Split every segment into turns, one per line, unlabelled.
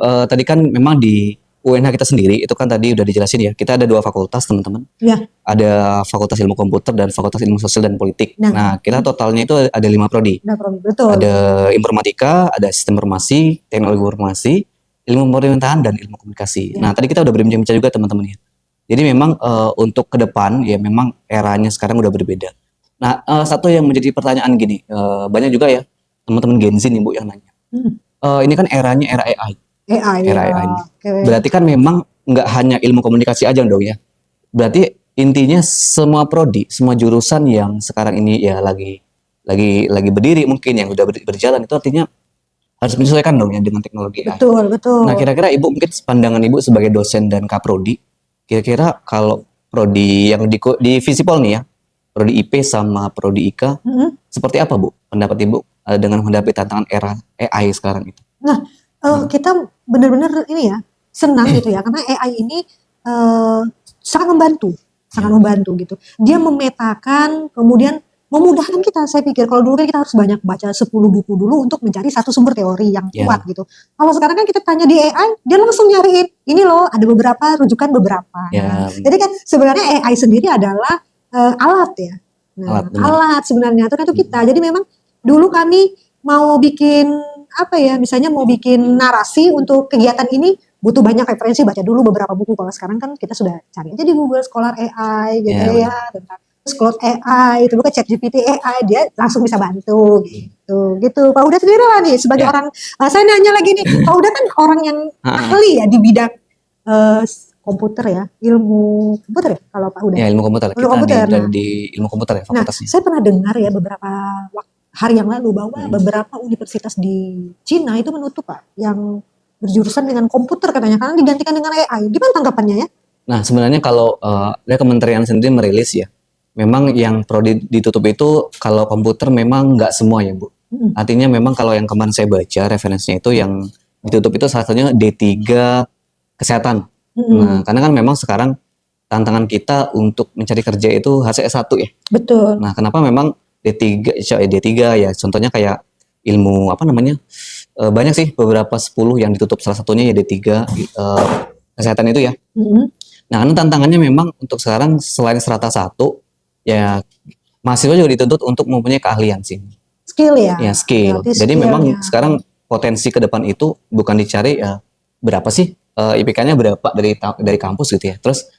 tadi kan memang di UNH kita sendiri itu kan tadi udah dijelasin ya. Kita ada 2 fakultas teman-teman.
Ya.
Ada Fakultas Ilmu Komputer dan Fakultas Ilmu Sosial dan Politik. Nah, kita totalnya itu ada 5 prodi.
Betul.
Ada informatika, ada sistem informasi, teknologi informasi, ilmu pemerintahan dan ilmu komunikasi. Nah, tadi kita udah berbincang-bincang juga teman-teman ya. Jadi memang untuk ke depan ya memang eranya sekarang udah berbeda. Nah, satu yang menjadi pertanyaan gini, banyak juga ya teman-teman Gen Z nih Bu yang nanya. Ini kan eranya era AI. Era AI ini. Berarti kan memang nggak hanya ilmu komunikasi aja dong ya. Berarti intinya semua prodi, semua jurusan yang sekarang ini ya lagi berdiri mungkin yang udah berjalan itu artinya harus menyesuaikan dong ya dengan teknologi AI.
Betul.
Nah, kira-kira Ibu mungkin pandangan Ibu sebagai dosen dan kaprodi, kira-kira kalau prodi yang di Visipol nih ya, prodi IP sama prodi IK, seperti apa Bu pendapat Ibu dengan menghadapi tantangan era AI sekarang itu?
Nah, kita benar-benar ini ya senang gitu ya, karena AI ini sangat membantu gitu. Dia memetakan, kemudian memudahkan kita. Saya pikir kalau dulu kan kita harus banyak baca 10 buku dulu untuk mencari satu sumber teori yang kuat gitu. Kalau sekarang kan kita tanya di AI, dia langsung nyariin. Ini loh ada beberapa rujukan beberapa. Jadi kan sebenarnya AI sendiri adalah alat ya. Nah, alat sebenarnya itu kita. Jadi memang dulu kami mau bikin apa ya, misalnya mau bikin narasi untuk kegiatan ini butuh banyak referensi, baca dulu beberapa buku. Kalau sekarang kan kita sudah cari aja di Google Scholar AI gitu ya, tentang Claude AI, itu bukan ChatGPT AI, dia langsung bisa bantu gitu. Pak Huda sendiri lah nih sebagai orang, saya nanya lagi nih, Pak Huda kan orang yang ahli ya di bidang komputer ya, ilmu komputer ya kalau Pak Huda.
Ya, ilmu komputer. Di ilmu komputer ya fakultasnya.
Saya pernah dengar ya beberapa hari yang lalu bahwa beberapa universitas di Cina itu menutup Pak yang berjurusan dengan komputer katanya karena digantikan dengan AI. Gimana tanggapannya ya?
Nah, sebenarnya kalau kementerian sendiri merilis ya, memang yang prodi ditutup itu kalau komputer memang nggak semua ya Bu. Artinya memang kalau yang kemarin saya baca referensinya itu yang ditutup itu salah satunya D3 kesehatan. Nah, karena kan memang sekarang tantangan kita untuk mencari kerja itu harus S1 ya.
Betul.
Nah, kenapa memang D3 ya contohnya kayak ilmu apa namanya banyak sih beberapa 10 yang ditutup, salah satunya ya D3 kesehatan itu ya. Nah, karena tantangannya memang untuk sekarang selain strata 1 ya mahasiswa juga dituntut untuk mempunyai keahlian sih.
Skill ya.
Ya skill. Jadi memang sekarang potensi ke depan itu bukan dicari berapa sih IPK-nya berapa dari kampus gitu ya. Terus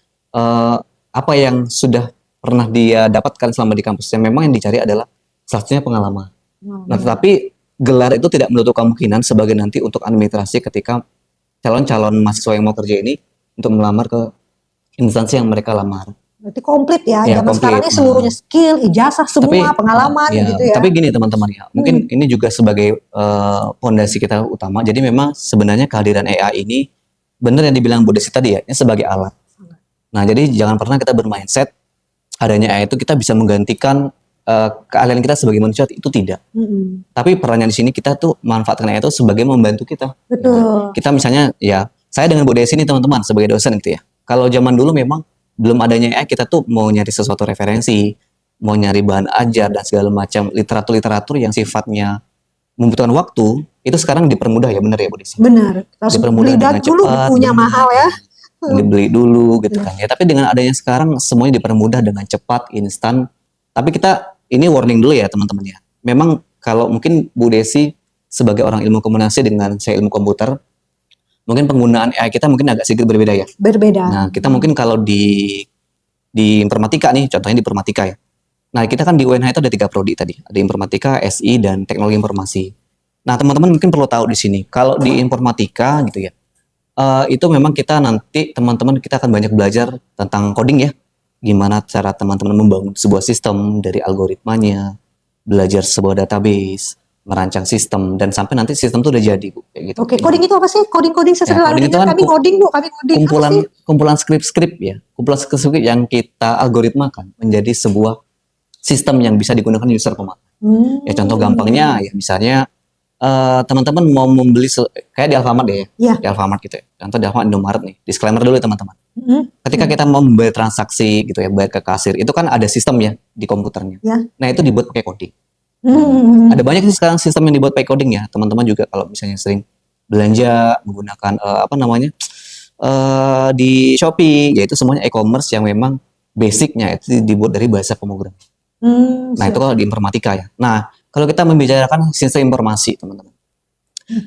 apa yang sudah pernah dia dapatkan selama di kampus. Yang memang yang dicari adalah salah satunya pengalaman. Nah, tetapi gelar itu tidak menutup kemungkinan sebagai nanti untuk administrasi ketika calon-calon mahasiswa yang mau kerja ini untuk melamar ke instansi yang mereka lamar.
Berarti komplit ya zaman sekarang ini seluruhnya skill, ijazah semua, pengalaman gitu ya.
Tapi gini teman-teman ya, mungkin ini juga sebagai fondasi kita utama. Jadi memang sebenarnya kehadiran AI ini benar yang dibilang Bu Desi tadi ya, ini sebagai alat. Nah, jadi jangan pernah kita bermindset adanya AI itu kita bisa menggantikan keahlian kita sebagai manusia, itu tidak. Tapi perannya di sini kita tuh manfaatkan AI itu sebagai membantu kita.
Betul.
Kita misalnya ya, saya dengan Bu Desi ini teman-teman sebagai dosen gitu ya. Kalau zaman dulu memang belum adanya AI, kita tuh mau nyari sesuatu referensi, mau nyari bahan ajar dan segala macam literatur yang sifatnya membutuhkan waktu, itu sekarang dipermudah ya, benar ya Bu Desi?
Benar. Harus beli dulu bukunya mahal ya.
Dibeli dulu gitu kan ya. Tapi dengan adanya sekarang semuanya dipermudah dengan cepat, instan. Tapi kita ini warning dulu ya teman-teman ya. Memang kalau mungkin Bu Desi sebagai orang ilmu komunikasi dengan saya ilmu komputer, mungkin penggunaan AI kita mungkin agak sedikit berbeda ya.
Berbeda.
Nah, kita mungkin kalau di informatika nih, contohnya di informatika ya. Nah, kita kan di UNH itu ada 3 prodi tadi. Ada informatika, SI, dan teknologi informasi. Nah, teman-teman mungkin perlu tahu di sini. Kalau di informatika gitu ya, itu memang kita nanti teman-teman kita akan banyak belajar tentang coding ya. Gimana cara teman-teman membangun sebuah sistem dari algoritmanya, belajar sebuah database, merancang sistem, dan sampai nanti sistem itu udah jadi Bu, kayak gitu.
Oke, coding itu apa sih? Coding
Coding itu kan
kami coding Bu, kami coding.
Kumpulan skrip-skrip ya, kumpulan skrip yang kita algoritmakan menjadi sebuah sistem yang bisa digunakan user pemakai. Ya contoh gampangnya ya misalnya teman-teman mau membeli kayak di Alfamart deh ya, di Alfamart gitu ya. Contoh di Alfamart, Indomaret nih, disclaimer dulu ya teman-teman. Ketika kita mau membayar transaksi gitu ya, bayar ke kasir, itu kan ada sistem ya di komputernya. Nah, itu dibuat pakai coding. Ada banyak sih sekarang sistem yang dibuat pakai coding ya, teman-teman juga kalau misalnya sering belanja menggunakan di Shopee, yaitu semuanya e-commerce yang memang basicnya itu dibuat dari bahasa pemrograman. Nah, itu kalau di informatika ya. Nah, kalau kita membicarakan sistem informasi, teman-teman.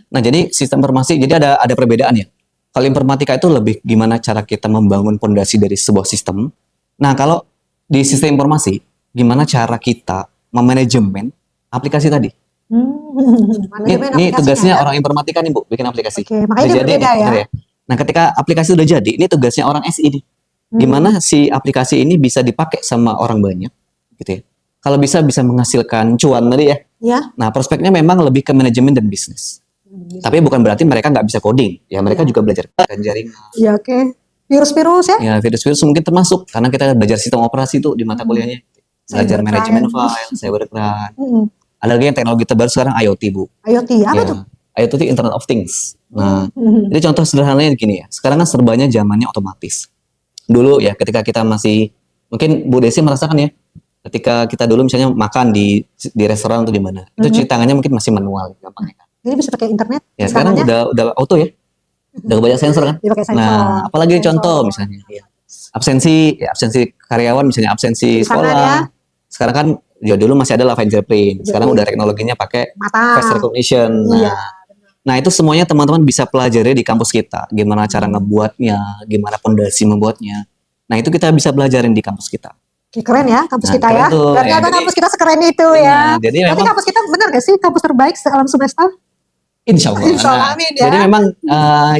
Nah, jadi sistem informasi, jadi ada perbedaan ya. Kalau informatika itu lebih gimana cara kita membangun fondasi dari sebuah sistem. Nah, kalau di sistem informasi, gimana cara kita memanajemen aplikasi tadi.
Manajemen
Ini
aplikasinya
tugasnya
ya.
orang informatika nih, Bu, bikin aplikasi.
Oke, makanya
Udah
dia
jadi
berbeda
nih,
ya.
bener ya. Nah, ketika aplikasi udah jadi, ini tugasnya orang SI nih. Gimana si aplikasi ini bisa dipakai sama orang banyak, gitu ya. Kalau bisa menghasilkan cuan tadi ya.
Ya.
Nah, prospeknya memang lebih ke manajemen dan bisnis. Tapi bukan berarti mereka nggak bisa coding. Ya, mereka juga belajar jaringan.
Ya, oke. Virus-virus ya.
Ya, virus-virus mungkin termasuk karena kita belajar sistem operasi tuh di mata kuliahnya. Belajar
Cybercrime.
manajemen file, cybercrime.
Mm-mm.
Ada lagi yang teknologi terbaru sekarang IoT, Bu.
IoT apa
Ya,
tuh?
IoT itu Internet of Things. Nah,
Mhm.
jadi contoh sederhananya gini ya. Sekarang kan serbanya zamannya otomatis. Dulu ya, ketika kita masih, mungkin Bu Desi merasakan ya, ketika kita dulu misalnya makan di restoran atau di mana, itu cuci tangannya mungkin masih manual, gampang ya.
Jadi bisa pakai internet.
Ya sekarang
serangannya
udah auto ya, udah banyak sensor kan.
dipakai sensor.
Nah, apalagi
Sensor.
contoh misalnya, ya, absensi karyawan misalnya absensi
Di tangan
sekolah.
ya.
Sekarang kan ya dulu masih ada lah fingerprint. Sekarang udah teknologinya pakai
Mata.
face recognition.
Iya.
Nah, itu semuanya teman-teman bisa pelajari di kampus kita. Gimana cara ngebuatnya, gimana pondasi membuatnya. Nah, itu kita bisa pelajarin di kampus kita.
Oke, keren ya kampus
Nah,
kita
keren
ya.
tuh,
Berarti
ya.
ada
Jadi-
kampus kita sekeren itu ya.
Nah, jadi
Berarti
memang
kampus kita benar gak sih kampus terbaik se-alam semesta?
insya Allah.
Insya Allah, amin ya.
Jadi memang,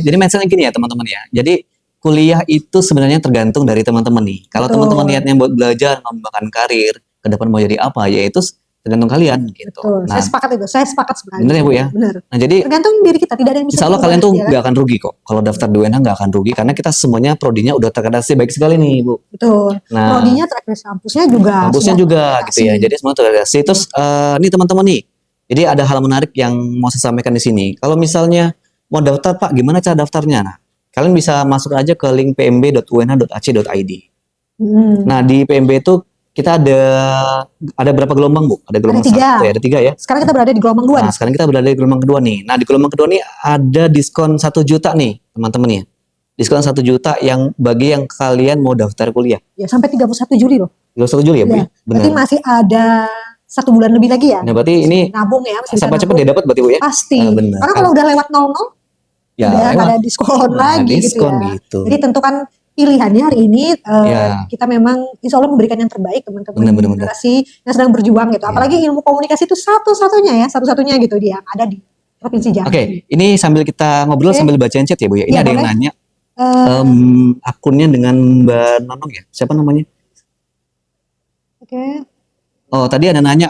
jadi mindsetnya gini ya teman-teman ya. Jadi kuliah itu sebenarnya tergantung dari teman-teman nih. Kalau
Betul.
teman-teman niatnya buat belajar, mengembangkan karir, ke depan mau jadi apa, ya itu tergantung kalian gitu.
Betul.
Nah,
Saya sepakat itu. Saya sepakat sekali.
bener ya Bu ya?
Benar.
Nah, jadi
Tergantung diri kita. Tidak ada yang bisa.
insya Allah
berubah,
kalian tuh
ya kan?
nggak akan rugi kok. Kalau daftar di UNH nggak akan rugi karena kita semuanya prodinya udah terkendali baik sekali nih Bu.
Betul.
Nah,
Prodinya terakhir kampusnya juga.
kampusnya
sudah
juga
terkendali.
gitu ya. Jadi semua terkendali. Terus nih teman-teman nih. Jadi ada hal menarik yang mau saya sampaikan di sini. Kalau misalnya mau daftar Pak, gimana cara daftarnya? Nah, kalian bisa masuk aja ke link pmb.unh.ac.id. Nah, di PMB itu kita ada berapa gelombang Bu? Ada gelombang
Ada 3.
satu ya, ada 3 ya.
Sekarang kita berada di gelombang 2
Nah, sekarang kita berada di gelombang kedua nih. Nah, di gelombang kedua nih ada diskon 1 juta nih, teman-teman ya. Diskon 1 juta yang bagi yang kalian mau daftar kuliah.
Ya, sampai 31 Juli loh.
31 Juli ya, Bu?
Ya.
Ya?
Berarti
Benar.
masih ada 1 bulan lebih lagi ya.
Nah, berarti ini
Nabung ya, masih bisa
cepat
nabung.
dia dapat berarti Bu ya?
Pasti.
Benar.
Karena kalau udah lewat 00,
Ya,
udah
lewat.
ada diskon
Nah,
lagi
diskon
gitu ya.
gitu.
Jadi tentukan pilihannya hari ini.
Ya.
Kita memang insya Allah memberikan yang terbaik teman-teman
Benar.
generasi yang sedang berjuang gitu.
Ya.
Apalagi ilmu komunikasi itu satu-satunya gitu dia yang ada di Provinsi Jambi.
Oke, ini sambil kita ngobrol
Oke.
sambil bacain chat ya Bu ya. Ini
Ya,
ada yang
boleh.
nanya
Eh,
akunnya dengan Mbak Nonong ya. Siapa namanya?
Oke.
Oh, tadi ada nanya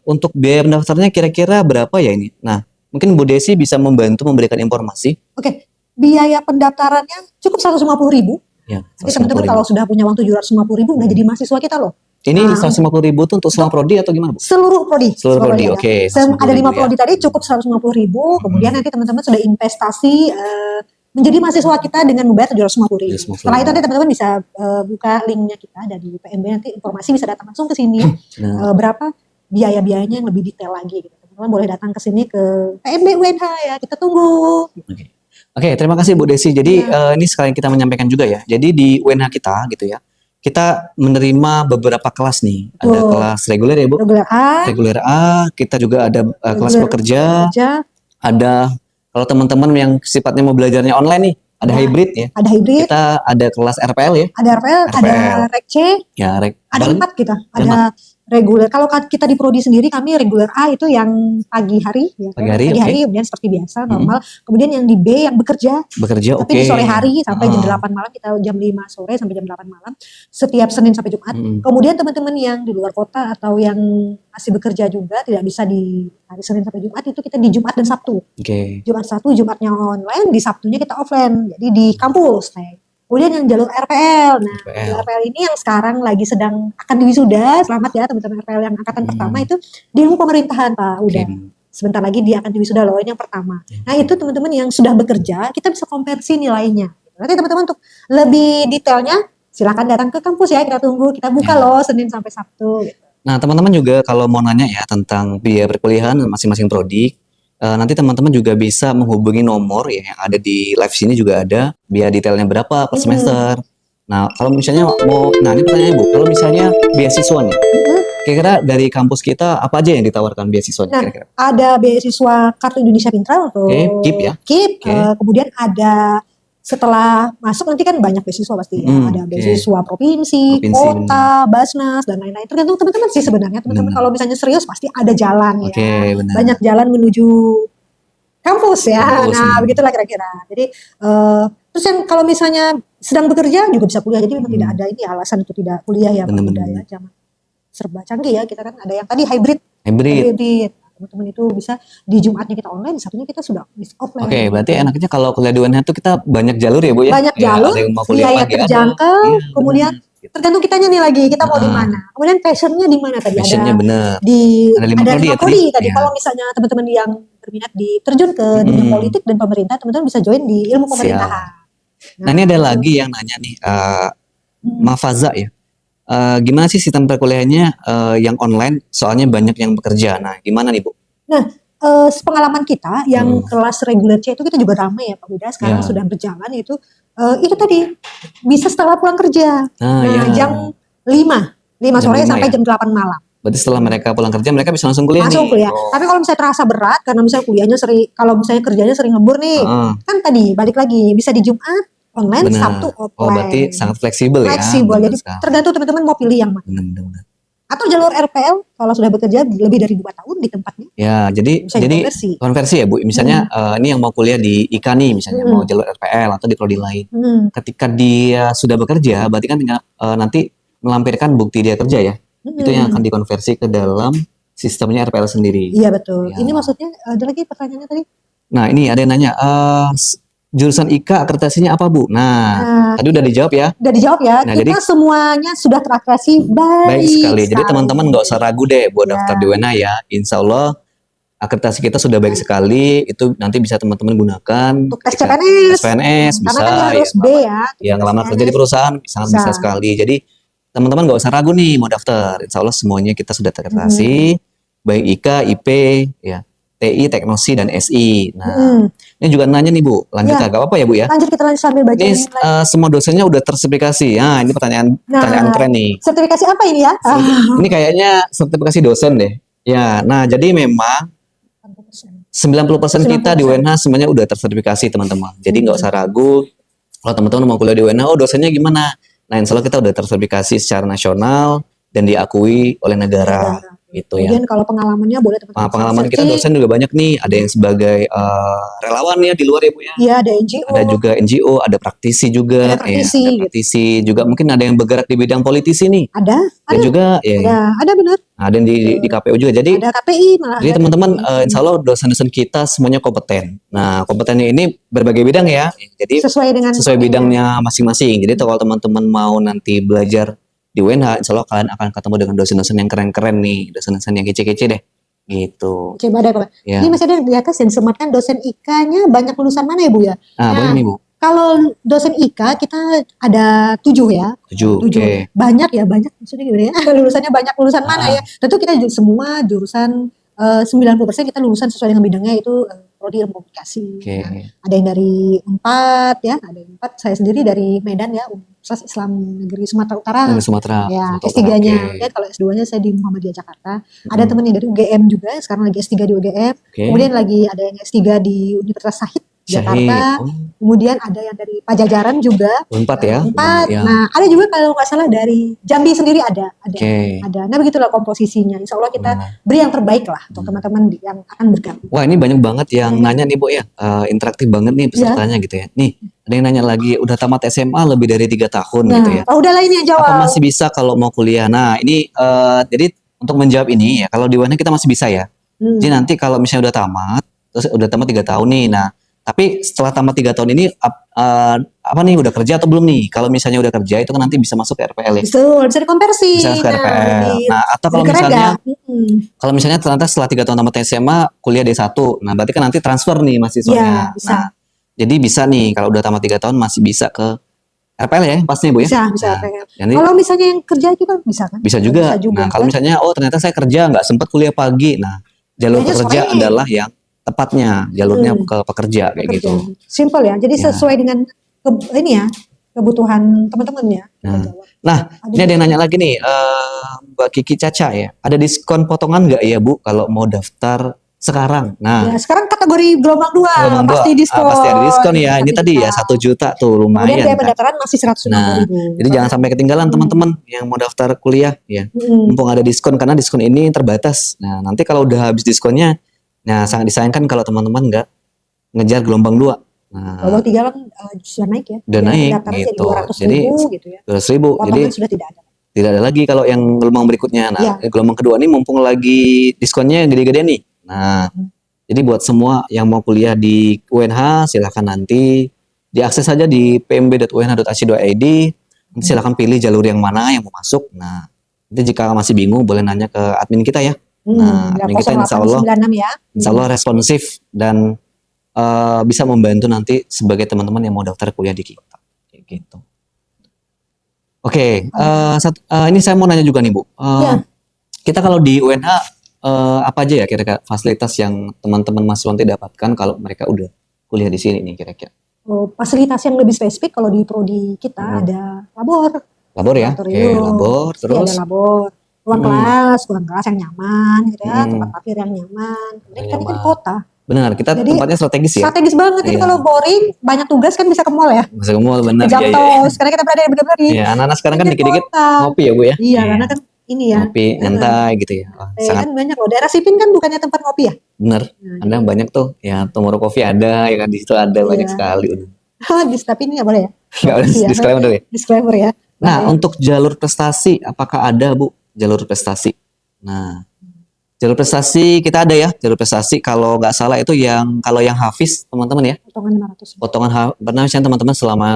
untuk biaya pendaftarannya kira-kira berapa ya ini? Nah, mungkin Bu Desi bisa membantu memberikan informasi.
Oke, biaya pendaftarannya cukup 150.000.
Ya,
Jadi teman-teman kalau sudah punya uang 750.000 udah jadi mahasiswa kita loh.
ini
Nah,
150.000 tuh untuk semua prodi atau gimana Bu?
Seluruh prodi.
Seluruh prodi,
ada.
oke,
Ada 5
150.000
prodi tadi cukup 150.000. Kemudian nanti teman-teman sudah investasi menjadi mahasiswa kita dengan membayar 750.000.
750.000.
Setelah itu nanti teman-teman bisa buka linknya kita ada di PMB, nanti informasi bisa datang langsung ke sini ya.
Nah,
Berapa biaya-biayanya yang lebih detail lagi gitu. Teman-teman boleh datang ke sini ke PMB UNH ya. Kita tunggu.
Oke, terima kasih Bu Desi. Jadi ini sekalian kita menyampaikan juga ya. Jadi di UNH kita gitu ya, kita menerima beberapa kelas nih. Ada
Betul.
kelas reguler ya Bu.
Reguler A,
Reguler A, kita juga ada kelas
Reguler
pekerja,
kerja,
ada kalau teman-teman yang sifatnya mau belajarnya online nih, ada
Ya.
hybrid ya.
ada hybrid,
Kita ada kelas RPL ya.
ada RPL, ada
RPL.
Rek C,
Ya,
ada
apalagi?
4 kita.
Ada
Ada reguler. Kalau kita di prodi sendiri kami reguler A itu yang pagi hari ya.
Pagi hari, oke.
kemudian seperti biasa normal. Kemudian yang di B yang bekerja
bekerja
tapi
oke.
di sore hari sampai jam
Ah.
8 malam, kita jam 5 sore sampai jam 8 malam setiap Senin sampai Jumat.
Mm-mm.
Kemudian teman-teman yang di luar kota atau yang masih bekerja juga tidak bisa di hari Senin sampai Jumat, itu kita di Jumat dan Sabtu.
Oke.
Jumat Sabtu, Jumatnya online, di Sabtunya kita offline. Jadi di kampus. Nah, kemudian yang jalur RPL. Nah,
RPL.
jalur RPL ini yang sekarang lagi sedang akan diwisuda. Selamat ya teman-teman RPL yang angkatan pertama itu di ilmu pemerintahan Pak. Udah. Sebentar lagi dia akan diwisuda loh, ini yang pertama. Nah, itu teman-teman yang sudah bekerja, kita bisa konversi nilainya. Nanti teman-teman untuk lebih detailnya silakan datang ke kampus ya, kita tunggu. Kita buka loh Senin sampai Sabtu gitu.
Nah, teman-teman juga kalau mau nanya ya tentang biaya perkuliahan masing-masing prodi, nanti teman-teman juga bisa menghubungi nomor ya yang ada di live sini juga ada, biaya detailnya berapa per semester. Nah, kalau misalnya nah ini pertanyaannya Bu, kalau misalnya beasiswa nih, kira-kira dari kampus kita apa aja yang ditawarkan beasiswanya
Nah,
kira-kira?
ada beasiswa Kartu Indonesia Pintar atau
Oke, KIP ya?
KIP,
Oke.
kemudian ada setelah masuk nanti kan banyak beasiswa pasti ya. Ada
Oke.
beasiswa provinsi,
Provinsi,
kota, Basnas dan lain-lain. Tergantung teman-teman sih sebenarnya. Teman-teman
Benar.
kalau misalnya serius pasti ada jalan
Oke,
ya.
benar.
Banyak jalan menuju kampus ya.
Kampus,
Nah,
benar.
begitulah kira-kira. Jadi terus yang kalau misalnya sedang bekerja juga bisa kuliah. Jadi memang tidak ada ini alasan untuk tidak kuliah ya Pak
Benar-benar.
Huda ya. Zaman serba canggih ya. Kita kan ada yang tadi hybrid.
Hybrid.
Teman-teman itu bisa di Jumatnya kita online, Sabtunya kita sudah offline.
Oke, berarti enaknya kalau kuliah di UNH itu kita banyak jalur ya Bu ya?
Banyak
Ya,
jalur,
ada yang mau kuliah
biaya
pagi ada.
terjangkau,
Iya,
kemudian
benar.
tergantung kitanya nih lagi kita mau di
Ah.
mana. Kemudian passionnya di mana tadi?
Passionnya
Ada
bener.
di
Ada 5 prodi ya tadi?
tadi.
Iya.
Kalau misalnya teman-teman yang berminat di terjun ke dunia politik dan pemerintah, teman-teman bisa join di ilmu pemerintahan.
Nah ini ada lagi yang nanya nih, Mafaza ya. Gimana sih sistem perkuliahannya yang online? Soalnya banyak yang bekerja. Nah, gimana nih Bu?
Nah, pengalaman kita yang kelas reguler C itu kita juga ramai ya Pak Huda. Sekarang
Ya.
sudah berjalan itu tadi bisa setelah pulang kerja.
Nah, ya.
Jam 5
Jam
sore
5
sampai
ya?
jam 8 malam.
Berarti setelah mereka pulang kerja, mereka bisa langsung kuliah
Langsung
nih?
kuliah.
Oh.
Tapi kalau misalnya terasa berat karena misalnya kuliahnya sering, kalau misalnya kerjanya sering lembur nih, kan tadi balik lagi bisa di Jumat online,
Benar.
Sabtu offline.
Oh, berarti sangat fleksibel ya?
Fleksibel.
Benar
Jadi
sekali.
tergantung teman-teman mau pilih yang mana.
Benar.
Atau jalur RPL kalau sudah bekerja lebih dari 2 tahun di tempatnya.
Ya, jadi
Bisa dikonversi.
konversi ya Bu. Misalnya ini yang mau kuliah di IKA nih, misalnya mau jalur RPL atau di prodi lain. Ketika dia sudah bekerja, berarti kan tinggal nanti melampirkan bukti dia kerja ya. Itu yang akan dikonversi ke dalam sistemnya RPL sendiri.
Iya betul.
Ya.
Ini maksudnya ada lagi pertanyaannya tadi.
Nah ini ada yang nanya, jurusan IKA akreditasinya apa Bu? Nah, tadi udah dijawab ya.
Udah dijawab ya.
Nah,
Kita
jadi
semuanya sudah terakreditasi
baik sekali. Jadi teman-teman nggak usah ragu deh buat
Ya.
daftar di UNH ya. Insya Allah akreditasi kita sudah baik sekali. Itu nanti bisa teman-teman gunakan
Untuk tes
ketika-
CPNS.
tes PNS
Karena
bisa
kan harus
ya.
B ya.
Yang ngelamar kerja di perusahaan sangat bisa sekali. Jadi teman-teman nggak usah ragu nih mau daftar. Insya Allah semuanya kita sudah terakreditasi. Baik IKA, IP, ya, TI, Teknosi dan SI. Nah, ini juga nanya nih Bu. Lanjut
Ya.
gak apa-apa ya Bu ya?
Lanjut kita lanjut sambil baca
Ini
yang lain.
semua dosennya udah tersertifikasi. Nah, ini pertanyaan keren nih.
Sertifikasi apa ini ya?
Ini kayaknya sertifikasi dosen deh. Ya, nah jadi memang 90% kita di UNH semuanya udah tersertifikasi teman-teman. Jadi nggak usah ragu. Kalau teman-teman mau kuliah di UNH, oh dosennya gimana? Nah, insya Allah kita udah tersertifikasi secara nasional dan diakui oleh negara. Gitu ya.
Kemudian kalau pengalamannya boleh teman-teman.
Pengalaman kita dosen juga banyak nih. Ada yang sebagai relawan ya di luar ya Bu ya.
Iya, ada NGO.
Ada juga NGO, ada praktisi juga.
Ada praktisi,
ada praktisi juga. Mungkin ada yang bergerak di bidang politisi nih.
Ada
juga ya.
ada benar.
Ada yang di KPU juga. Jadi
Ada KPI malah.
jadi teman-teman insya Allah dosen-dosen kita semuanya kompeten. Nah kompetennya ini berbagai bidang ya. Jadi sesuai bidangnya masing-masing. Jadi kalau teman-teman mau nanti belajar di UNH, insya Allah kalian akan ketemu dengan dosen-dosen yang keren-keren nih, dosen-dosen yang kece-kece deh, gitu.
Coba ada Pak.
Ya.
Ini masih ada di atas yang disematkan dosen IK-nya banyak lulusan mana ya Bu ya?
Nah, boleh nih Bu.
Kalau dosen IK kita ada 7 ya.
7. Oke.
Banyak ya, banyak maksudnya gimana ya? Lulusannya banyak lulusan mana ya? Tentu kita semua jurusan 90% kita lulusan sesuai dengan bidangnya itu prodi ilmu komunikasi.
Oke.
Nah, ada yang dari 4 ya, ada yang 4. Saya sendiri dari Medan ya, Universitas Islam Negeri Sumatera Utara.
Dari Sumatera.
Ya,
Sumatera
S3-nya.
Utara, oke.
Ya, kalau S2-nya saya di Muhammadiyah Jakarta. Ada teman yang dari UGM juga, sekarang lagi S3 di UGM.
Oke.
Kemudian lagi ada yang S3 di Universitas Syahid Jakarta.
Oh,
Kemudian ada yang dari Pajajaran juga.
4 ya.
4.
Ya.
Nah, ada juga kalau nggak salah dari Jambi sendiri ada.
Oke.
Ada. Nah, begitulah komposisinya. Insya Allah kita beri yang terbaik lah untuk teman-teman yang akan bergabung.
Wah ini banyak banget yang nanya nih Bu ya, interaktif banget nih pesertanya gitu ya. Nih ada yang nanya lagi, udah tamat SMA lebih dari 3 tahun gitu ya.
Udah lah ini yang jawab.
Apa masih bisa kalau mau kuliah? Nah ini jadi untuk menjawab ini ya, kalau di UNH kita masih bisa ya. Jadi nanti kalau misalnya udah tamat, terus udah tamat 3 tahun nih, nah tapi setelah tamat 3 tahun ini apa nih udah kerja atau belum nih? Kalau misalnya udah kerja itu kan nanti bisa masuk ke RPL ya.
Bisa dikonversi.
Bisa ke RPL. Nah atau kalau misalnya ternyata setelah 3 tahun tamat SMA kuliah D1, nah berarti kan nanti transfer nih mahasiswanya.
Ya, bisa.
Nah jadi bisa nih kalau udah tamat 3 tahun masih bisa ke RPL ya pastinya Bu ya.
Bisa
Nah,
RPL.
jadi
Kalau misalnya yang kerja juga bisa kan?
bisa juga. Nah kalau misalnya ternyata saya kerja nggak sempat kuliah pagi, nah jalur
Kuliahnya
pekerja
sore.
adalah yang tepatnya jalurnya ke pekerja kayak gitu.
Simple ya. Jadi
Ya.
sesuai dengan ini ya kebutuhan teman-teman ya. kita jawab.
Nah, ini ada yang nanya lagi nih, Mbak Kiki Caca ya, ada diskon potongan nggak ya Bu kalau mau daftar sekarang? Nah,
Ya, sekarang kategori gelombang 2
gelombang
pasti
dua,
diskon.
pasti ada diskon ya. Ini
Pasti
tadi ya
diskon.
1 juta tuh
Kemudian
lumayan
biaya
kan.
pendaftaran masih 150.000.
Nah, jadi jangan sampai ketinggalan teman-teman yang mau daftar kuliah ya. Mumpung ada diskon karena diskon ini terbatas. Nah, nanti kalau udah habis diskonnya, nah sangat disayangkan kalau teman-teman nggak ngejar gelombang 2. Nah,
Gelombang 3 kan sudah naik ya.
udah
Biaya
naik
pendaftaran jadi
gitu.
200.000 gitu ya.
200.000. Jadi
Potongan sudah tidak ada.
tidak ada lagi kalau yang gelombang berikutnya. Nah,
Ya.
gelombang kedua ini mumpung lagi diskonnya gede-gede nih. Nah, jadi buat semua yang mau kuliah di UNH silahkan nanti diakses saja di pmb.unh.ac.id. Nanti silahkan pilih jalur yang mana yang mau masuk. Nah, nanti jika masih bingung boleh nanya ke admin kita ya. Nah,
Ya,
admin kita insya Allah
0896 ya.
insya Allah responsif dan bisa membantu nanti sebagai teman-teman yang mau daftar kuliah di kita. Kayak gitu. Oke, ini saya mau nanya juga nih Bu.
Ya.
Kita kalau di UNH apa aja ya kira-kira fasilitas yang teman-teman mahasiswa nanti dapatkan kalau mereka udah kuliah di sini nih kira-kira?
Fasilitas yang lebih spesifik kalau di prodi kita ada labor,
Labor ya? Oke,
laboratorium.
labor
Pasti
terus.
ada labor, ruang kelas yang nyaman, gitu ya, tempat parkir yang nyaman. Kemudian kan ini kan
Nyaman.
kota,
Benar, kita
Jadi,
tempatnya strategis ya.
strategis banget. Jadi
Iya.
kalau boring, banyak tugas kan bisa ke mall ya,
Bisa ke mall benar.
ke
Iya, iya.
Japtos. Karena kita berada benar-benar di
Iya, anak-anak sekarang kan
pinggir
dikit-dikit
kota.
ngopi ya Bu ya?
Iya, karena kan ini ya.
Ngopi, nyantai gitu ya. Oh, sangat
Kan banyak loh. Daerah Sipin kan bukannya tempat ngopi ya?
benar. Ada banyak tuh ya, Tomorrow Coffee ada ya kan, di situ ada banyak
Iya.
sekali.
Tapi ini nggak boleh ya?
Nggak ada
Iya.
disclaimer dulu ya.
Disclaimer ya.
Nah, untuk jalur prestasi, apakah ada Bu jalur prestasi? Nah, jalur prestasi kita ada ya, jalur prestasi kalau nggak salah itu kalau yang hafiz teman-teman ya,
Potongan 500.
potongan pernah misalnya teman-teman selama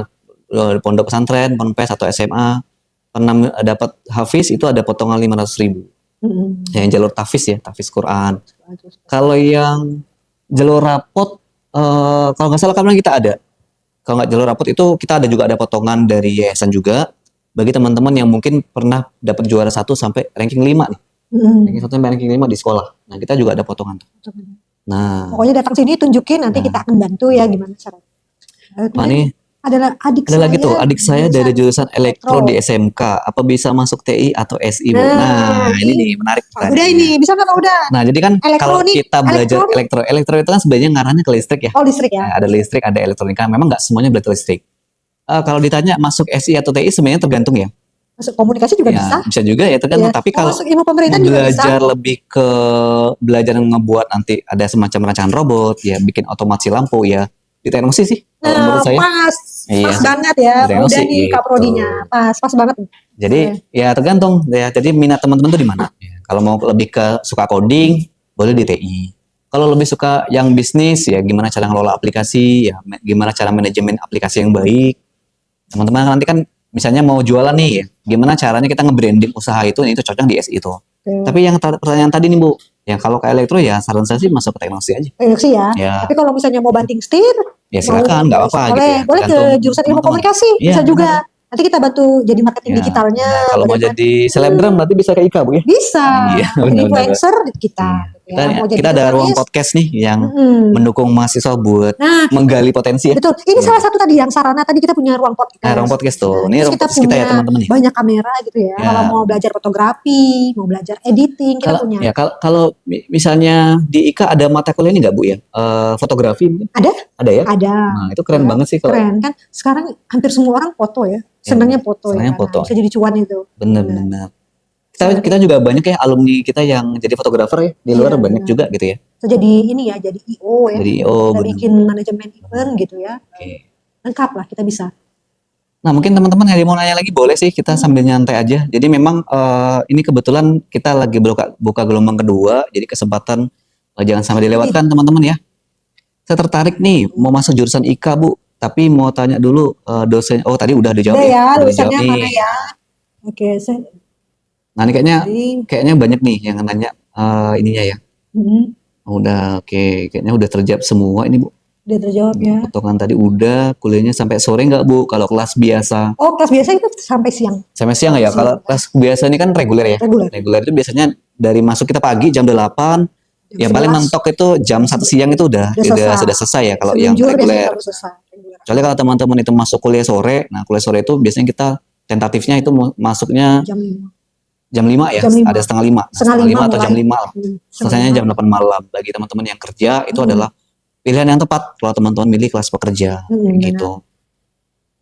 di pondok pesantren, ponpes atau SMA pernah dapat hafiz itu ada potongan 500.000. Yang jalur tahfiz ya, tahfiz Quran. Kalau yang jalur rapot, kalau nggak salah kemarin kita ada. Kalau nggak jalur rapot itu kita juga ada potongan dari yayasan juga. Bagi teman-teman yang mungkin pernah dapat juara 1 sampai ranking 5 nih. Ranking 1 sampai ranking 5 di sekolah. Nah, kita juga ada potongan. Nah,
Pokoknya datang sini tunjukin, nanti kita akan bantu ya gimana cara.
Pak nih,
Adalah adik
ada
saya.
lagi tuh, adik saya dari jurusan elektro di SMK. Apa bisa masuk TI atau SI, Bu? Nah, ini nih menarik.
Udah ini, bisa nggak udah?
Nah, jadi kan kalau
Elektronik,
kita belajar elektro itu kan sebenarnya ngarahnya ke listrik ya.
Oh, listrik ya.
Nah, ada listrik, ada elektronika. Memang nggak semuanya belajar listrik. Kalau ditanya masuk SI atau TI sebenarnya tergantung ya.
Masuk komunikasi juga
Ya,
bisa.
bisa juga ya tergantung.
Iya.
Tapi kalau
masuk ilmu pemerintahan juga bisa.
belajar lebih ke belajar ngebuat nanti ada semacam rancangan robot ya, bikin otomasi lampu ya, di teknik mesin sih kalau menurut saya.
Pas
Iya.
banget ya.
Teknik
Udah
mesin,
nih
gitu.
kaprodinya. Pas banget.
Jadi ya tergantung ya. Jadi minat teman-teman tuh di mana? Ya, kalau mau lebih ke suka coding, boleh di TI. Kalau lebih suka yang bisnis ya, gimana cara ngelola aplikasi ya, gimana cara manajemen aplikasi yang baik. Teman-teman nanti kan misalnya mau jualan nih, ya, gimana caranya kita nge-branding usaha itu cocok di SI itu. Tapi yang pertanyaan tadi nih Bu, ya kalau ke elektro ya saran saya sih masuk ke teknologi aja.
Teknologi ya.
Ya.
Tapi kalau misalnya mau banting setir,
Ya silakan, nggak apa-apa gitu ya.
Boleh ke
Tergantung
jurusan ilmu
teman-teman.
komunikasi,
Iya,
bisa juga. Nanti kita bantu jadi marketing
Ya.
digitalnya.
Nah, kalau mau
bagaimana-
jadi selebgram berarti bisa ke Ika Bu ya.
bisa.
Iya,
Jadi
benar-benar.
influencer kita.
Kita,
Ya, mau jadi
kita ada ruang
jurnalis.
podcast nih yang
Mm-mm.
mendukung mahasiswa buat
Nah,
menggali potensi ya.
betul. Ini salah satu tadi yang sarana tadi kita punya ruang podcast.
Nah, ruang podcast tuh.
Nah,
Ini
terus
ruang
kita
podcast kita ya
punya
teman-teman ya.
banyak kamera gitu ya.
Ya.
Kalau mau belajar fotografi, mau belajar editing, kita
Kalau
punya.
ya kalau misalnya di Ika ada mata kuliah ini nggak Bu ya? Fotografi mungkin?
Ada?
Ada ya?
Ada.
Nah, itu keren
Ya,
banget sih kalau
Keren kan? Sekarang hampir semua orang foto ya. Senangnya foto
senangnya
ya. Kan?
foto.
Bisa jadi cuan itu.
bener-bener. Kita juga banyak ya alumni kita yang jadi fotografer ya di luar
Iya,
banyak
benar.
juga gitu ya.
Bisa jadi ini ya, jadi IO ya.
Jadi
kita
bener.
bikin manajemen event gitu ya.
Oke.
Lengkap lah kita bisa.
Nah mungkin teman-teman yang mau nanya lagi boleh sih kita sambil nyantai aja. Jadi memang ini kebetulan kita lagi buka gelombang kedua, jadi kesempatan jangan sampai dilewatkan teman-teman ya. Saya tertarik nih mau masuk jurusan IKA Bu, tapi mau tanya dulu dosen. Oh tadi udah dijawab
Udah ya,
Udah
lulusannya
dijawab
mana
nih.
ya? Oke, saya
Nah ini
jadi
kayaknya banyak nih yang nanya ininya ya. Udah oke, kayaknya udah terjawab semua ini Bu.
udah terjawab ya.
Potongan tadi udah, kuliahnya sampai sore nggak Bu? Kalau kelas biasa
Oh, kelas biasa itu sampai siang.
sampai siang nggak ya? Kalau kelas biasa ini kan reguler ya.
Reguler.
Reguler itu biasanya dari masuk kita pagi jam 8 Ya paling
11.
mentok itu jam 1 siang itu udah sudah selesai ya kalau
Senin
yang
Jumat biasanya
reguler.
baru selesai. Reguler.
Kecuali kalau teman-teman itu masuk kuliah sore, nah kuliah sore itu biasanya kita tentatifnya itu masuknya
Jam 5.
jam 5 ya,
Jam 5.
ada setengah 5. Nah,
Setengah
setengah 5
5
atau jam
mulai.
5 lah. Selesainya jam 8 malam. Bagi teman-teman yang kerja itu adalah pilihan yang tepat kalau teman-teman milih kelas pekerja gitu.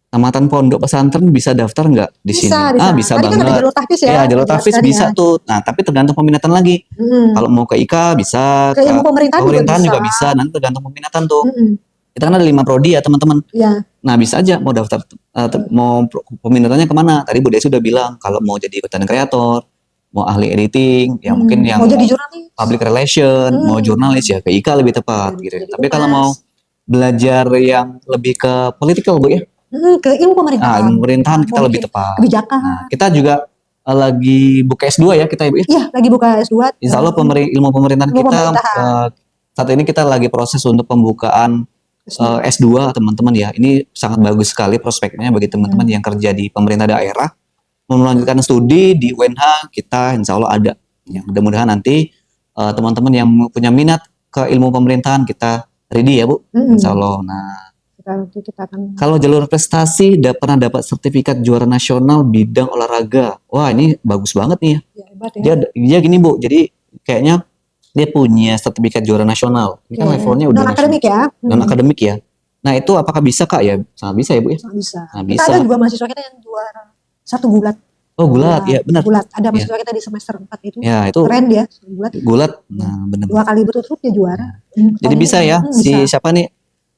Tamatan pondok pesantren bisa daftar nggak di sini? Bisa
Tadi kan ada
banget.
jalur tahfiz ya.
Ya, jalur tahfiz bisa tuh. Nah, tapi tergantung peminatan lagi. Kalau mau ke IKA bisa,
ke ilmu pemerintahan
juga bisa. Nanti tergantung peminatan tuh.
Mm-mm.
Kita kan ada 5 prodi ya teman-teman.
Ya.
Nah, bisa aja mau daftar, mau peminatannya kemana? Tadi Bu Desi udah bilang kalau mau jadi content creator, mau ahli editing, ya mungkin yang
mau jadi jurnalis,
public relation, mau jurnalis ya ke IKA lebih tepat gitu. Tapi kalau mau belajar yang lebih ke political Bu ya,
ke ilmu pemerintahan.
ilmu pemerintahan kita lebih tepat.
Kebijakan.
Nah, kita juga lagi buka S2 ya kita ya Bu ya.
Iya, lagi buka S2.
Insya Allah ilmu pemerintahan kita saat ini kita lagi proses untuk pembukaan S2 teman-teman ya. Ini sangat bagus sekali prospeknya bagi teman-teman yang kerja di pemerintah daerah. Mau melanjutkan studi di UNH kita insya Allah ada. Ya, mudah-mudahan nanti teman-teman yang punya minat ke ilmu pemerintahan kita ready ya Bu. Insya Allah. Nah,
kita akan...
kalau jalur prestasi pernah dapat sertifikat juara nasional bidang olahraga. Wah ini bagus banget nih.
Ya, hebat ya.
Dia gini Bu, jadi kayaknya dia punya sertifikat juara nasional. Ini kan levelnya udah
non-akademik ya.
Non-akademik ya. Nah itu apakah bisa Kak ya? Sangat bisa ya Bu ya?
Sangat bisa.
Nah,
kita ada juga mahasiswa kita yang juara 1 gulat.
Oh gulat, ya benar.
Gulat, ada mahasiswa kita di semester 4 itu.
Ya itu
keren dia, gulat.
Gulat, nah benar.
2 kali berturut-turut dia juara.
Jadi bisa ya, siapa nih?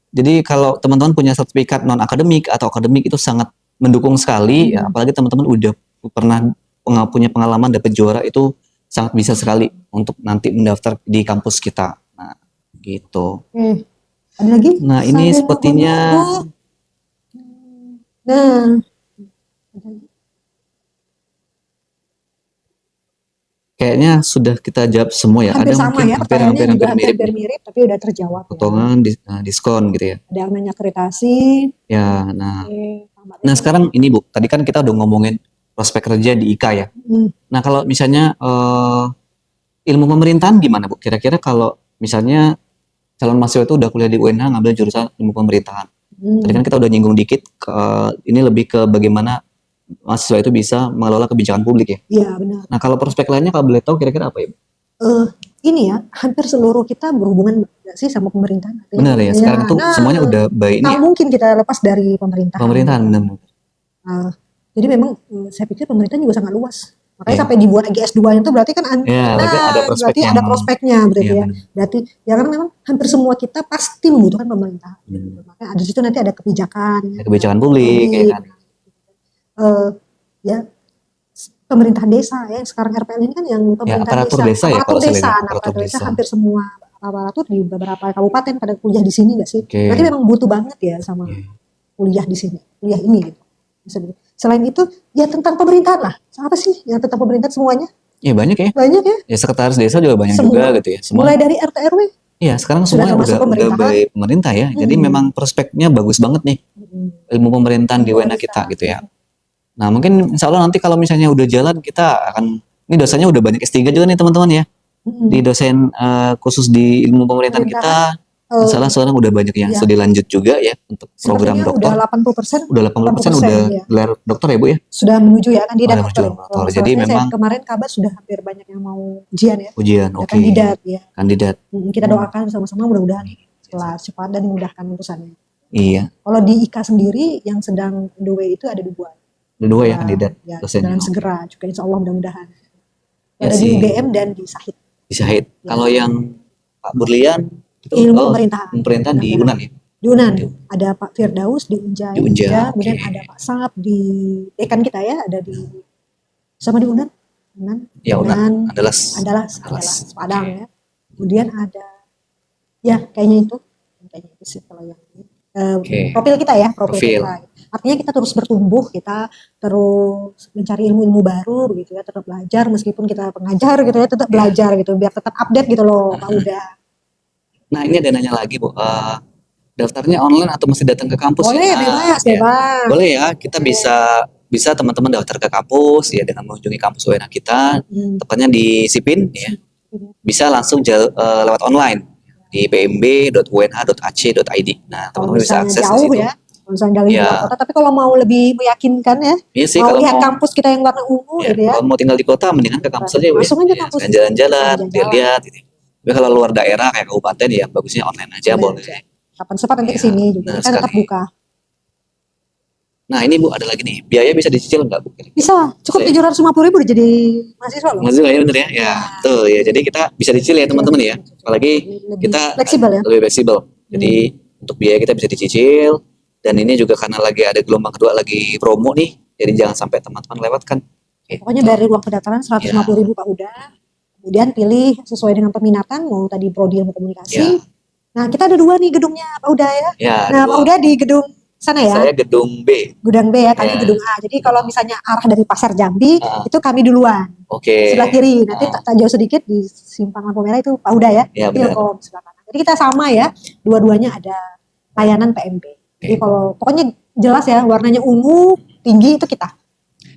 Jadi kalau teman-teman punya sertifikat non-akademik atau akademik itu sangat mendukung sekali, ya, apalagi teman-teman udah pernah punya pengalaman dapat juara itu sangat bisa sekali untuk nanti mendaftar di kampus kita. Nah, gitu.
Ada lagi?
Nah, ini sepertinya kayaknya sudah kita jawab semua ya.
Hampir
ada
sama
mungkin
ya, hampir mirip tapi udah terjawab.
Potongan diskon gitu ya.
Ada yang namanya akreditasi.
Ya, nah sekarang ini Bu, tadi kan kita udah ngomongin prospek kerja di IKA ya. Nah kalau misalnya ilmu pemerintahan gimana Bu? Kira-kira kalau misalnya calon mahasiswa itu udah kuliah di UNH ngambil jurusan ilmu pemerintahan. Tadi kan kita udah nyinggung dikit, ini lebih ke bagaimana mahasiswa itu bisa mengelola kebijakan publik ya.
Iya benar.
Nah kalau prospek lainnya kalau boleh tahu kira-kira apa ya?
Ini ya hampir seluruh kita berhubungan sih sama pemerintahan.
Benar ya. Sekarang itu semuanya udah baik.
Nggak mungkin kita lepas dari pemerintahan.
Pemerintahan benar.
Jadi memang saya pikir pemerintahan juga sangat luas. Makanya sampai dibuat GS2 itu berarti kan berarti ada prospeknya berarti ya. Berarti ya karena memang hampir semua kita pasti membutuhkan pemerintahan. Makanya di situ nanti ada kebijakan.
Kebijakan publik ya kan.
Ya pemerintahan desa ya sekarang RPL ini kan yang pemerintahan desa, aparatur desa hampir semua aparatur di beberapa kabupaten pada kuliah di sini nggak sih? Berarti memang butuh banget ya sama kuliah di sini, kuliah ini gitu. Selain itu ya tentang pemerintahan lah, apa sih yang tentang pemerintahan semuanya?
Iya banyak ya.
Banyak ya.
Ya sekretaris desa juga banyak juga gitu ya.
Mulai dari RT RW.
Iya sekarang semuanya udah baik pemerintah ya. Jadi memang prospeknya bagus banget nih ilmu pemerintahan di UNH kita gitu ya. Nah mungkin insya Allah nanti kalau misalnya udah jalan kita akan, ini dosennya udah banyak S3 juga nih teman-teman ya. Di dosen khusus di ilmu pemerintahan kita, insya Allah sekarang udah banyak yang studi lanjut juga ya untuk program dokter.
Udah 80%.
Udah 80% udah gelar dokter ya Bu ya?
Sudah menuju ya kandidat dokter.
Jadi memang
kemarin kabar sudah hampir banyak yang mau ujian ya.
Ujian, oke.
Kandidat ya.
Kandidat.
Kita doakan sama-sama mudah-mudahan setelah cepat dan dimudahkan urusannya.
Iya.
Kalau di IKA sendiri yang sedang on the way itu ada 2.
Dua ya kandidat dosen.
Dan segera juga insya Allah mudah-mudahan. Ada di UGM dan di Sahid.
Di Sahid. Kalau yang Pak Burlian itu
ilmu
pemerintahan di UNAN ya.
Di UNAN ada Pak Firdaus di Unja. Kemudian ada Pak Saab di dekan kita ya, ada di sama di UNAN.
Ya UNAN. Andalas
Padang ya. Kemudian ada ya kayaknya itu sih kalau yang profil kita ya, profil kita. Artinya kita terus bertumbuh, kita terus mencari ilmu-ilmu baru begitu ya, tetap belajar meskipun kita pengajar gitu ya, tetap belajar gitu biar tetap update gitu loh Pak Uda.
Nah ini ada nanya lagi Bu, daftarnya online atau mesti datang ke kampus?
Boleh, bebas.
Boleh ya, kita bisa teman-teman daftar ke kampus ya dengan mengunjungi kampus UNH kita, tepatnya di Sipin ya. bisa langsung lewat online di pmb.unh.ac.id. Nah,
Kalau
teman-teman bisa
misalnya
akses di
jauh
situ.
ya, kalau misalnya dari luar
Ya,
kota, tapi kalau mau lebih meyakinkan ya,
iya sih
mau
kalau
lihat
mau
kampus kita yang warna ungu
ya
gitu ya,
kalau mau tinggal di kota mendingan ke kampus aja Bu ya.
langsung aja
Ya,
kampus
sekalian
kita,
jalan-jalan,
jalan-jalan,
lihat-lihat gitu. Tapi kalau luar daerah kayak kabupaten ya bagusnya online aja
online aja.
boleh.
Kapan sempat nanti ke
Ya,
sini juga,
benar
kita tetap
sekali.
buka.
Nah, ini Bu ada lagi nih. Biaya bisa dicicil nggak Bu?
Bisa, cukup
Bisa ya?
750.000 udah jadi mahasiswa loh.
Maksudnya ya bener ya? Ya, betul ya. Jadi kita bisa dicicil ya teman-teman ya. Apalagi
Lebih
kita
fleksibel ya.
lebih fleksibel. Jadi untuk biaya kita bisa dicicil. Dan ini juga karena lagi ada gelombang kedua lagi promo nih. Jadi jangan sampai teman-teman lewatkan.
Pokoknya dari uang pendaftaran 150.000 Pak Uda. Kemudian pilih sesuai dengan peminatan, mau tadi prodi ilmu komunikasi.
Ya,
Nah, kita ada 2 nih gedungnya Pak Uda ya.
ya
Nah, Pak
dua.
Uda di gedung sana ya,
Saya gedung B.
gudang B ya, kami
Ya.
gedung A. Jadi kalau misalnya arah dari Pasar Jambi,
Ah,
itu kami duluan.
oke.
Sebelah kiri, nanti
Ah,
tak jauh sedikit di simpang lampu merah itu Pak Uda ya,
ya benar.
Ilkom sebelah kanan. Jadi kita sama ya, dua-duanya ada layanan PMB. Jadi
Oke.
kalau pokoknya jelas ya, warnanya ungu, tinggi itu kita.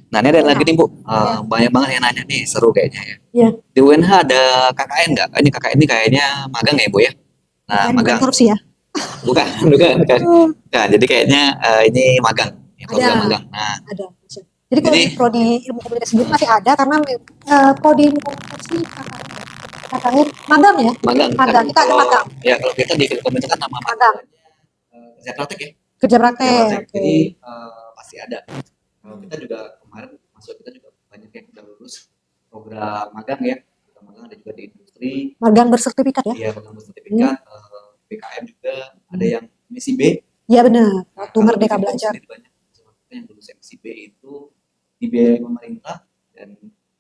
Nah, ini ada
Ya.
lagi nih Bu.
Ya.
Banyak banget yang nanya nih, seru kayaknya ya.
Ya,
Di UNH ada KKN nggak? Ini KKN ini kayaknya magang ya Bu ya? Nah,
bukan
magang.
korupsi ya.
Bukan, bukan. Nah, jadi kayaknya ini magang, ya, program
Ada,
magang. Nah,
ada. Jadi kalau
jadi
di prodi ilmu komunikasi sendiri masih ada karena prodi ilmu komunikasi KKN magang ya,
magang kan
magang. Kita ada
kalau
magang,
ya kalau kita di Filkom itu kan nama
magang.
magangnya kerja praktek ya,
Kerja
kerja
praktek.
praktek.
Oke.
Jadi pasti ada. Kalau kita juga kemarin masuk kita juga banyak yang udah lulus program magang ya. Program magang ada juga di industri,
Magang bersertifikat ya.
iya program bersertifikat, PKM juga, ada yang misi B.
Iya benar.
Nah,
Waktu
kalau di
Merdeka
Filkom
Belajar.
sendiri banyak mahasiswa kita yang lulus misi B itu dibiayai pemerintah dan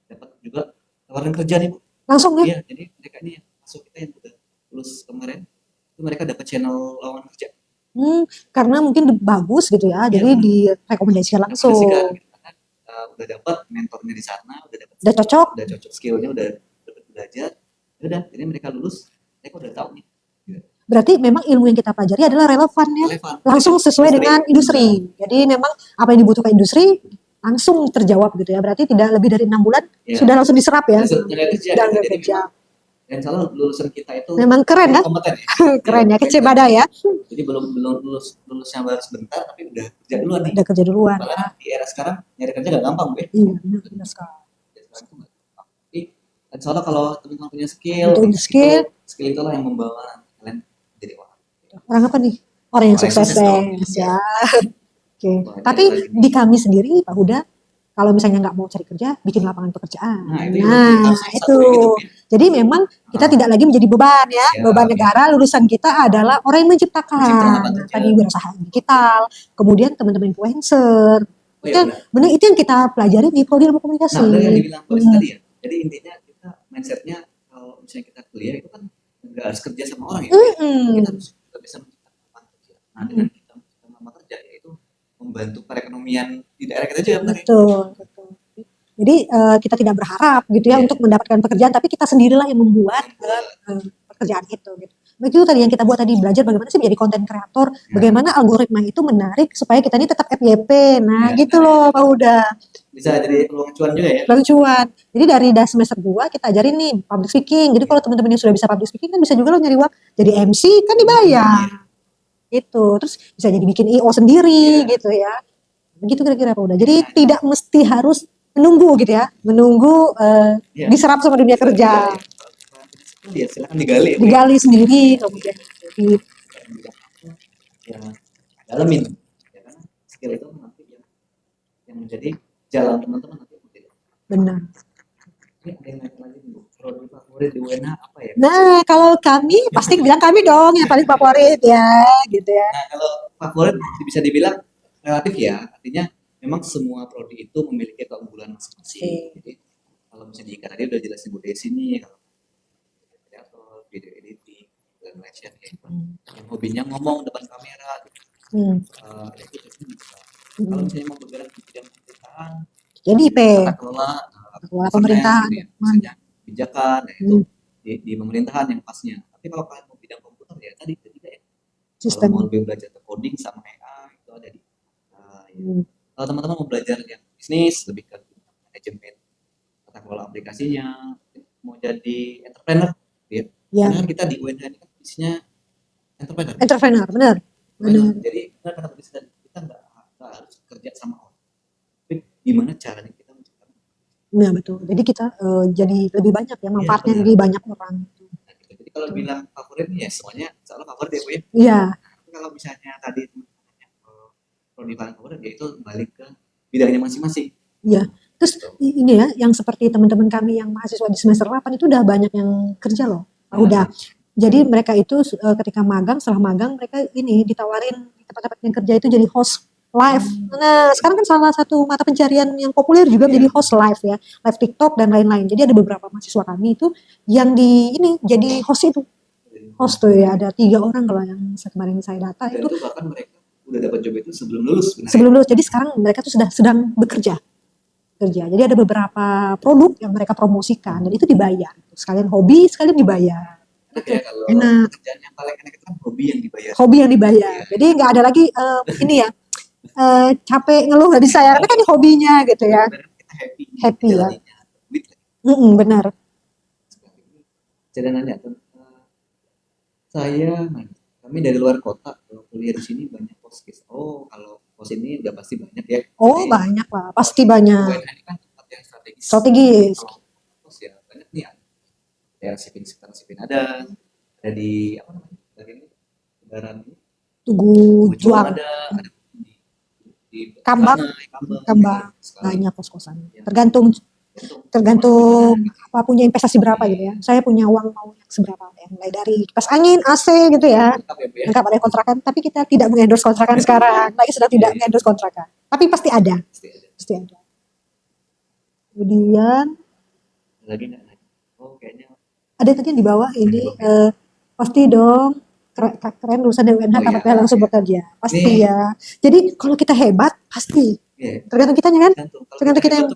dapat juga tawaran kerja nih Bu.
Langsung ya.
Iya, jadi mereka ini yang masuk kita yang udah lulus kemarin itu mereka dapat channel lowongan kerja.
Karena mungkin bagus gitu ya.
Iya,
Jadi
benar.
direkomendasikan langsung.
Rekomendasikan gitu. Karena udah dapat mentornya di sana, udah dapat
Udah cocok.
udah cocok skillnya, udah dapat belajar. Ya udah, jadi mereka lulus, mereka udah tahu nih.
Berarti memang ilmu yang kita pelajari adalah relevan ya.
Relevan.
Langsung sesuai dengan industri. Jadi memang apa yang dibutuhkan industri langsung terjawab gitu ya. Berarti tidak lebih dari 6 bulan
Iya.
sudah langsung diserap ya.
Tenaga kerja.
Tenaga
Jadi
kerja.
memang dan salah lulusan kita itu
Memang keren ya.
kompeten ya.
Keren ya,
Iya,
kece badai ya.
Jadi belum lulusnya baru sebentar tapi udah kerja duluan nih.
Udah kerja duluan.
Bahkan di era sekarang nyari kerja gak gampang Bu ya.
Iya, benar sekali.
Sekarang tuh nggak gampang. Tapi soalnya kalau teman-teman punya skill,
Betul, skill.
skill itulah yang membawa kalian jadi orang.
Orang apa nih? Orang yang
Orang yang
sukses
sukses dong.
ya. Oke.
Wah,
Tapi
lagi.
di kami sendiri Pak Huda, kalau misalnya nggak mau cari kerja, bikin lapangan pekerjaan.
Nah, itu
Nah,
harus
itu.
satu gitu ya.
Jadi memang kita tidak lagi menjadi beban ya.
Ya,
Beban negara, lulusan kita adalah orang yang menciptakan.
Menciptakan lapangan kerja.
Tadi wirausaha digital, kemudian teman-teman influencer.
Oh, iya,
Benar itu yang kita pelajari di prodi ilmu komunikasi.
Nah, benar yang dibilang Boris tadi ya. Jadi intinya kita mindsetnya kalau misalnya kita kuliah itu kan nggak harus kerja sama orang ya. Kita harus juga bisa menciptakan lapangan kerja. Nah, dengan kita menciptakan lapangan kerja yaitu membantu perekonomian di daerah kita juga benar ya.
Betul. Jadi kita tidak berharap gitu ya untuk mendapatkan pekerjaan, tapi kita sendirilah yang membuat pekerjaan itu. Gitu. Begitu tadi yang kita buat tadi, belajar bagaimana sih menjadi konten kreator, bagaimana algoritma itu menarik supaya kita ini tetap FYP. Nah, gitu loh Pak Uda.
Bisa jadi peluang cuan juga ya.
Peluang cuan. Jadi dari semester 2 kita ajarin nih public speaking. Jadi kalau teman-teman yang sudah bisa public speaking kan bisa juga lo nyari uang jadi MC kan dibayar. Gitu. Terus bisa jadi bikin IO sendiri gitu ya. Begitu kira-kira Pak Uda. Jadi tidak mesti harus menunggu gitu ya. Menunggu diserap sama dunia kerja.
Ya, silakan digali.
Digali sendiri kemudian
Ya, dalamin. Ya, karena skill itu nanti yang menjadi jalan teman-teman nanti.
benar.
Ini ada yang naik lagi Bu. Produk favorit di UNH apa ya?
Nah, kalau kami pasti bilang kami dong yang paling favorit ya, gitu ya.
Nah, kalau favorit bisa dibilang relatif ya. Artinya memang semua prodi itu memiliki keunggulan masing-masing. Jadi kalau misalnya di tadi udah jelasin Bu Desi nih, kalau kreator, video editing, film action ya. Yang hobinya ngomong depan kamera, itu bisa. Kalau misalnya mau bergerak di bidang pemerintahan,
jadi IP,
tata kelola
pemerintahan,
gitu ya, misalnya kebijakan, ya, itu di pemerintahan yang pasnya. Tapi kalau kalian mau bidang komputer ya tadi ketiga ya.
sistem.
Kalau mau lebih belajar coding sama AI itu ada di. Kalau teman-teman mau belajar yang bisnis lebih ke manajemen tata kelola aplikasinya, mau jadi entrepreneur, ya.
Ya,
Karena kan kita di UNH ini kan isinya entrepreneur.
entrepreneur, benar. Benar.
Jadi benar kata Budis tadi, kita nggak harus kerja sama orang. Tapi gimana caranya kita menciptakan.
Nah, betul. Jadi kita jadi lebih banyak ya manfaatnya
benar.
lebih banyak orang.
Nah, gitu. Jadi kalau bilang favorit nih ya semuanya soalnya favorit ya Bu ya.
Iya,
Tapi kalau misalnya tadi teman-temannya kalau dibilang favorit ya itu balik ke bidangnya masing-masing.
iya. Terus ini ya, yang seperti teman-teman kami yang mahasiswa di semester 8 itu udah banyak yang kerja loh. Udah. Jadi mereka itu ketika magang, setelah magang mereka ini ditawarin di tempat-tempat yang kerja itu jadi host live. Nah, sekarang kan salah satu mata pencarian yang populer juga menjadi host live ya, live TikTok dan lain-lain. Jadi ada beberapa mahasiswa kami itu yang di ini jadi host itu. Host tuh ya, ada 3 orang kalau yang kemarin saya data
Dan
itu
itu bahkan mereka udah dapat job itu sebelum lulus sebenarnya.
sebelum lulus. Jadi sekarang mereka tuh sedang bekerja. Jadi ada beberapa produk yang mereka promosikan dan itu dibayar. Sekalian hobi, sekalian dibayar.
Enak ya kalau
Enak.
kerjaan yang paling enak itu kan hobi yang dibayar.
Hobi yang dibayar. Jadi nggak ada lagi ini ya capek ngeluh nggak bisa ya, karena kan ini hobinya gitu ya.
Benar, kita happy.
Happy ya.
Jalaninya, duit lagi.
Benar.
Saya nanya, kami dari luar kota, kalau kuliah di sini banyak poskes. Oh, kalau pos ini udah pasti banyak ya.
Oh
Jadi,
banyak lah, pasti banyak.
UNH ini kan tempat yang strategis.
Strategis.
Kalau pos ya banyak nih ya. Daerah Sipin, sekitar Sipin ada di apa namanya? Dari ini, kendaraan ini.
Tugu Juang,
ada di
Kambang.
Kambang.
Banyak kos-kosan. Tergantung apa punya investasi berapa gitu ya. Saya punya uang mau yang seberapa ya, mulai dari kipas angin, AC gitu ya. Lengkap ada kontrakan, tapi kita tidak mengendorse kontrakan sekarang. Lagi sudah tidak mengendorse kontrakan. Tapi pasti ada. Pasti ada. Kemudian
Lagi nggak nanya. Oh, kayaknya
ada tadi yang di bawah ini pasti dong keren lulusan dari UNH tamat PH langsung bekerja. Pasti ya. Jadi kalau kita hebat pasti. Tergantung kitanya kan? Tergantung kita yang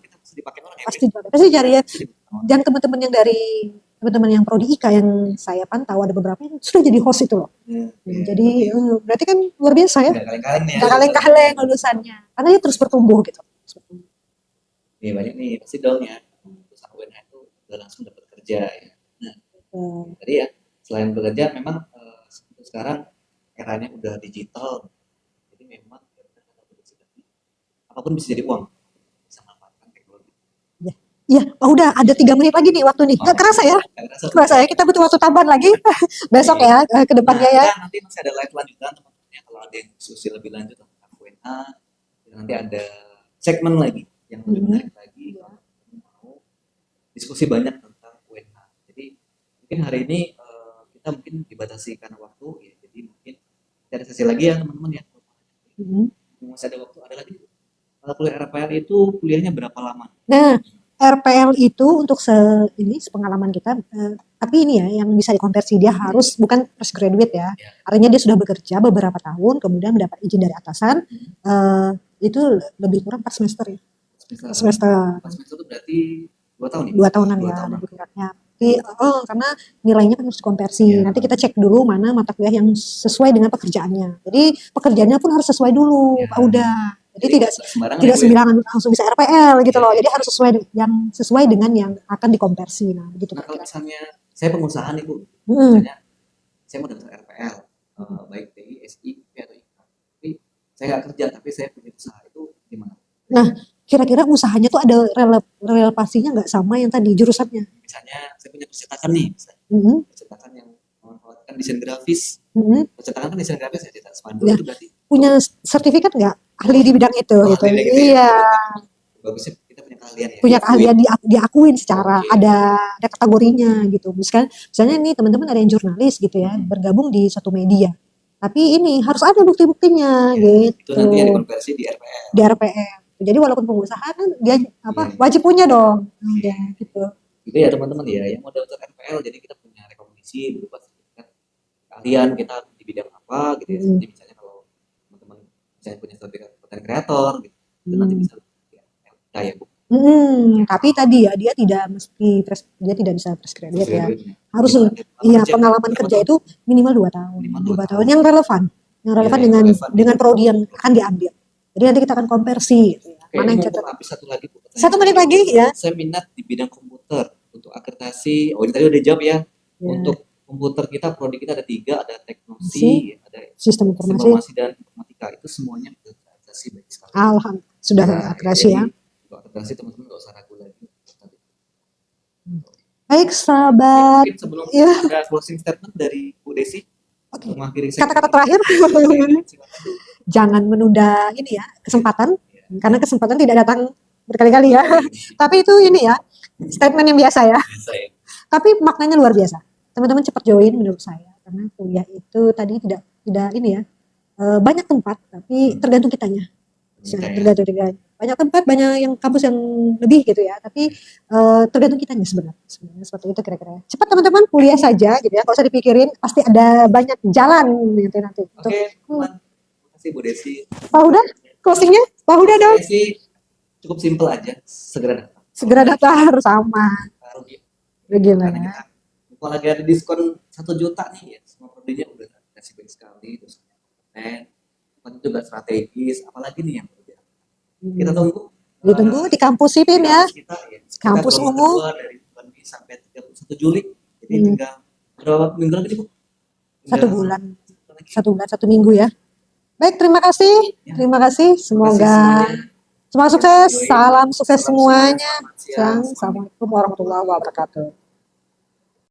pasti cari ya. Dan teman-teman yang dari teman-teman yang prodi IKA yang saya pantau ada beberapa yang sudah jadi host itu loh. Jadi berarti kan luar biasa ya. Nggak kaleng-kaleng lulusannya. Karena dia terus bertumbuh gitu.
Nih banyak nih pasti dong ya. Lulusan UNH itu udah langsung dapat kerja ya. Nah, tadi ya selain bekerja memang sekarang eranya udah digital. Jadi memang apapun bisa jadi uang.
Iya, udah ada 3 menit lagi nih waktu nih. Nggak kerasa ya? Kerasa ya, kita butuh waktu tambahan lagi besok ya, ke depannya ya.
Nanti masih ada live lanjutan teman-teman. Kalau ada yang diskusi lebih lanjut tentang UNH, nanti ada segmen lagi yang lebih menarik lagi. Kalau mau diskusi banyak tentang UNH. Jadi mungkin hari ini kita mungkin dibatasi karena waktu, ya. Jadi mungkin ada sesi lagi ya teman-teman ya. Masih ada waktu, ada lagi. Kalau kuliah RPL itu kuliahnya berapa lama?
Nah, RPL itu untuk sepengalaman kita, tapi ini ya yang bisa dikonversi dia harus bukan fresh graduate ya. Artinya dia sudah bekerja beberapa tahun, kemudian mendapat izin dari atasan, itu lebih kurang 4 semester ya. Semester.
4 semester itu berarti 2 tahun ya?
2 tahunan ya lebih kurangnya. Tapi karena nilainya kan harus dikonversi. Nanti kita cek dulu mana mata kuliah yang sesuai dengan pekerjaannya. Jadi pekerjaannya pun harus sesuai dulu, Pak Uda. Jadi tidak sembarangan langsung bisa RPL gitu loh. Jadi harus sesuai dengan yang akan dikonversi. Nah, begitu.
Nah, kalau misalnya saya pengusaha nih Bu, misalnya saya mau daftar RPL, baik TI, SI, atau IKA. Tapi saya nggak kerja, tapi saya punya usaha, itu gimana?
Nah, kira-kira usahanya tuh ada relevasinya nggak sama yang tadi jurusannya?
Misalnya saya punya percetakan nih, percetakan yang memanfaatkan desain grafis. Percetakan kan desain grafis ya, cetak spanduk itu berarti. Punya
sertifikat nggak? Ahli di bidang itu gitu.
Iya. Bagusnya kita punya keahlian ya.
Punya keahlian diakuin secara ada kategorinya gitu. Misalnya nih teman-teman ada yang jurnalis gitu ya, bergabung di suatu media. Tapi ini harus ada bukti-buktinya gitu.
Itu nanti yang dikonversi di RPL.
Di RPL. Jadi walaupun pengusaha kan dia wajib punya dong. Gitu.
Itu ya teman-teman ya, yang mau daftar RPL, jadi kita punya rekomendasi berupa sertifikat keahlian kita di bidang apa gitu ya. Jadi misalnya kalau teman-teman misalnya punya sertifikat konten kreator gitu, itu nanti bisa ya Bu.
Tapi tadi ya dia tidak bisa fresh graduate ya. Harus pengalaman kerja itu minimal 2 tahun. 2 tahun yang relevan dengan prodi yang akan diambil. Jadi nanti kita akan konversi gitu ya.
Mana yang cocok?
Satu menit lagi ya.
Saya minat di bidang komputer untuk akreditasi, oh ini tadi udah jawab ya.
Ya.
Untuk komputer kita, prodi kita ada 3, ada teknosi, ada
Sistem informasi.
informasi dan informatika. Itu semuanya akreditasi baik sekali.
Alhamdulillah sudah
Nah,
akreditasi ya.
jadi, kalau akreditasi teman-teman nggak usah ragu lagi.
Baik sahabat.
Mungkin sebelum
Ya.
ada closing statement dari Bu Desi
Oke.
untuk mengakhiri
Kata-kata terakhir. Jangan menunda ini ya kesempatan, karena kesempatan tidak datang berkali-kali ya. Tapi itu ini ya statement yang biasa ya. Tapi maknanya luar biasa. Teman-teman cepat join menurut saya, karena kuliah itu tadi tidak ini ya banyak tempat, tapi tergantung kitanya. Tergantung banyak tempat, banyak yang kampus yang lebih gitu ya. Tapi tergantung kitanya sebenarnya seperti itu kira-kira. Cepat teman-teman kuliah saja gitu ya, nggak usah dipikirin. Pasti ada banyak jalan nanti.
Oke, teman. Terima kasih Bu Desi.
Pak Huda, closingnya? Pak Huda dong.
Desi cukup simpel aja, segera datang.
Segera daftar sama. Bagaimana?
Karena kita kalau lagi ada diskon 1 juta nih ya, semua prodinya udah kasih baik sekali, terus konten juga strategis, apalagi nih yang berbeda. Kita tunggu.
Ditunggu di kampus Sipin ya.
Kita, ya.
Kampus
Kita
ungu.
kedua dari bulan Mei sampai 31 Juli. Jadi tinggal berapa minggu lagi nih Bu?
1 bulan. 1 bulan, 1 minggu ya. Baik, terima kasih. Terima kasih. Semoga semoga sukses. Salam sukses semuanya. Assalamualaikum warahmatullahi wabarakatuh.